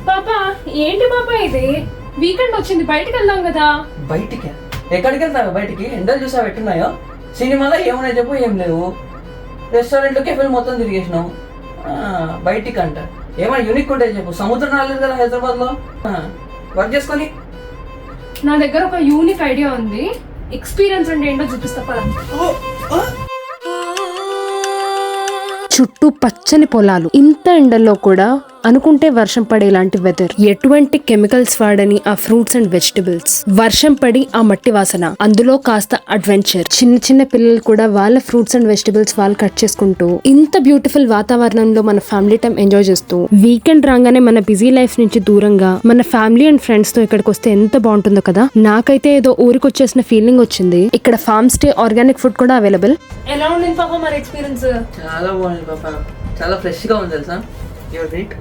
పాపా ఏంటి పాపా ఇది? వీకెండ్ వచ్చింది, బయటికి వెళ్దాం కదా. బయటికి? ఎక్కడికి వెళ్తావు బయటికి? ఎండలు చూసావు ఎట్టున్నాయో? సినిమాలో ఏమున్నాయి చెప్పు, ఏం లేవు. రెస్టారెంట్లు కెఫేలు మొత్తం తిరిగేసినావు. బయటికి అంట ఏమైనా యూనిక్ ఉంటే చెప్పు. సముద్రం రాలేదు కదా హైదరాబాద్లో, వర్క్ చేసుకొని. నా దగ్గర ఒక యూనిక్ ఐడియా ఉంది, ఎక్స్పీరియన్స్ అంటే ఏంటో చూపిస్తా పద. చుట్టూ పచ్చని పొలాలు, ఇంత ఎండల్లో కూడా అనుకుంటే వర్షం పడేలాంటి వెదర్, ఎటువంటి కెమికల్స్ వాడని ఆ ఫ్రూట్స్ అండ్ వెజిటబుల్స్, వర్షం పడి ఆ మట్టి వాసన, అందులో కాస్త అడ్వెంచర్. చిన్న చిన్న పిల్లలు కూడా వాళ్ళ ఫ్రూట్స్ అండ్ వెజిటబుల్స్ వాళ్ళు కట్ చేసుకుంటూ ఇంత బ్యూటిఫుల్ వాతావరణంలో మన ఫ్యామిలీ టైం ఎంజాయ్ చేస్తూ, వీకెండ్ రాగానే మన బిజీ లైఫ్ నుంచి దూరంగా మన ఫ్యామిలీ అండ్ ఫ్రెండ్స్ తో ఇక్కడికి వస్తే ఎంత బాగుంటుందో కదా. నాకైతే ఏదో ఊరికి వచ్చేసిన ఫీలింగ్ వచ్చింది. ఇక్కడ ఫార్మ్ స్టే ఆర్గానిక్ ఫుడ్ కూడా అవైలబుల్. ఎలా ఉండింది పాప మరి ఎక్స్పీరియన్స్? చాలా బాగుంది పాప, చాలా ఫ్రెష్గా ఉంది తెలుసా. Your great.